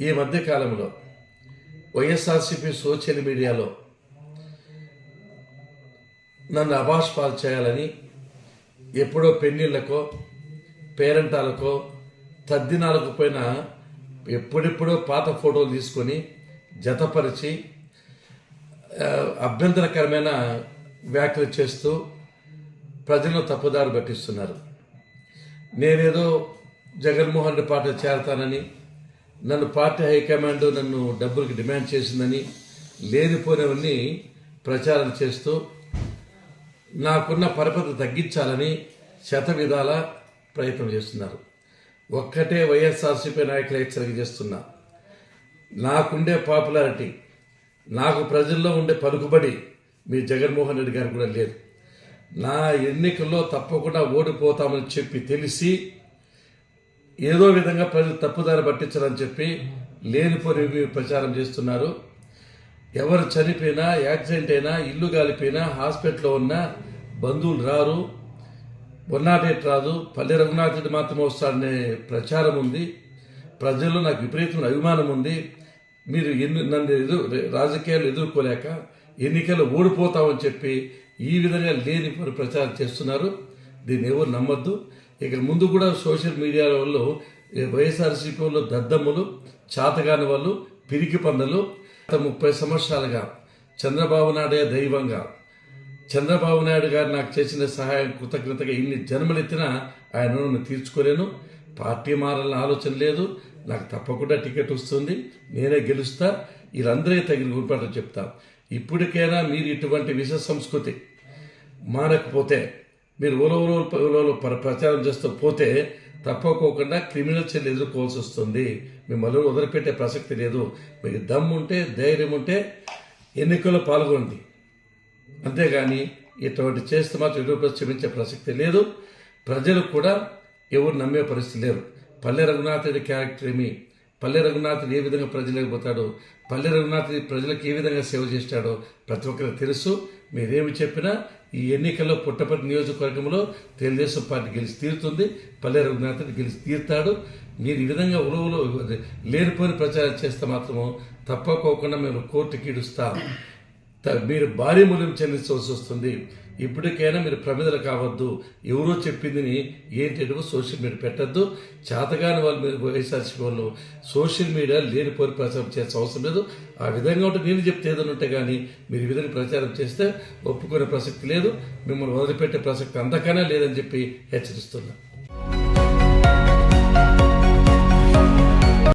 ఈ మధ్య కాలంలో వైఎస్ఆర్సీపీ సోషల్ మీడియాలో నన్ను అభాస్పాలు చేయాలని ఎప్పుడో పెళ్ళిళ్ళకో పేరెంటాలకో తద్దినాలకు పోయిన ఎప్పుడెప్పుడో పాత ఫోటోలు తీసుకొని జతపరిచి అభ్యంతరకరమైన వ్యాఖ్యలు చేస్తూ ప్రజలను తప్పుదారి పట్టిస్తున్నారు. నేనేదో జగన్మోహన్ రెడ్డి పార్టీ చేరతానని, నన్ను పార్టీ హైకమాండ్ నన్ను డబ్బులకి డిమాండ్ చేసిందని లేనిపోయినవన్నీ ప్రచారం చేస్తూ నాకున్న పరపతి తగ్గించాలని శతవిధాల ప్రయత్నం చేస్తున్నారు. ఒక్కటే వైఎస్ఆర్సీపీ నాయకులు హెచ్చరిక చేస్తున్నా, నాకుండే పాపులారిటీ, నాకు ప్రజల్లో ఉండే పలుకుబడి మీ జగన్మోహన్ రెడ్డి గారికి కూడా లేదు. నా ఎన్నికల్లో తప్పకుండా ఓడిపోతామని చెప్పి తెలిసి ఏదో విధంగా ప్రజలు తప్పుదారి పట్టించాలని చెప్పి లేనిపోని ప్రచారం చేస్తున్నారు. ఎవరు చనిపోయినా, యాక్సిడెంట్ అయినా, ఇల్లు కాలిపోయినా, హాస్పిటల్లో ఉన్న బంధువులు రారు, 108 రాదు, పల్లె రఘునాథ్ రెడ్డి మాత్రమే వస్తాడనే ప్రచారం ఉంది. ప్రజల్లో నాకు విపరీతమైన అభిమానం ఉంది. మీరు నన్ను రాజకీయాలు ఎదుర్కోలేక ఎన్నికల్లో ఓడిపోతామని చెప్పి ఈ విధంగా లేని ప్రచారం చేస్తున్నారు. దీన్ని ఎవరు నమ్మద్దు. ఇక ముందు కూడా సోషల్ మీడియా వాళ్ళు వైఎస్ఆర్సీపీలో దద్దమ్ములు, చాతగాని వాళ్ళు, పిరికి పందలు 30 సంవత్సరాలుగా చంద్రబాబు నాయుడే దైవంగా, చంద్రబాబు నాయుడు గారు నాకు చేసిన సహాయం కృతజ్ఞతగా ఇన్ని జన్మలెత్తినా ఆయన రుణం తీర్చుకోలేను. పార్టీ మారాలని ఆలోచన లేదు. నాకు తప్పకుండా టికెట్ వస్తుంది, నేనే గెలుస్తా. వీళ్ళందరూ తగిన గురిపాటు చెప్తా. ఇప్పటికైనా మీరు ఇటువంటి విష సంస్కృతి మానకపోతే, మీరు ఓలో ప్రచారం చేస్తూ పోతే తప్పకోకుండా క్రిమినల్ చర్యలు ఎదుర్కోవాల్సి వస్తుంది. మిమ్మల్ని వదిలిపెట్టే ప్రసక్తి లేదు. మీకు దమ్ము ఉంటే, ధైర్యం ఉంటే ఎన్నికల్లో పాల్గొంది. అంతేగాని ఇటువంటి చేస్తే మాత్రం ఎదురు క్షమించే ప్రసక్తి లేదు. ప్రజలు కూడా ఎవరు నమ్మే పరిస్థితి లేరు. పల్లె రఘునాథ్ రెడ్డి క్యారెక్టర్ ఏమి, పల్లె రఘునాథ్ ఏ విధంగా ప్రజలకు పోతాడో, పల్లె రఘునాథ్ ప్రజలకు ఏ విధంగా సేవ చేస్తాడో ప్రతి ఒక్కరికి తెలుసు. మీరేమి చెప్పినా ఈ ఎన్నికల్లో పుట్టపర్తి నియోజకవర్గంలో తెలుగుదేశం పార్టీ గెలిచి తీరుతుంది, పల్లె రఘునాథ్ రెడ్డి గెలిచి తీరుతాడు. మీరు ఈ విధంగా ఉలవలో లేనిపోని ప్రచారం చేస్తే మాత్రము తప్పకోకుండా మేము కోర్టుకి ఈడుస్తాం. మీరు భారీ మూల్యం చెల్లించవలసి వస్తుంది. ఇప్పటికైనా మీరు ప్రమిదలు కావద్దు. ఎవరో చెప్పిందని ఏంటి సోషల్ మీడియా పెట్టద్దు. చేతగాని వాళ్ళు మీరు వైఎస్ఆర్సీపీ వాళ్ళు సోషల్ మీడియా లేనిపోని ప్రచారం చేసే అవసరం లేదు. ఆ విధంగా ఉంటే నేను చెప్తే ఏదైనా ఉంటే కానీ మీరు ఈ విధంగా ప్రచారం చేస్తే ఒప్పుకునే ప్రసక్తి లేదు. మిమ్మల్ని వదిలిపెట్టే ప్రసక్తి అంతకన్నా లేదని చెప్పి హెచ్చరిస్తున్నా.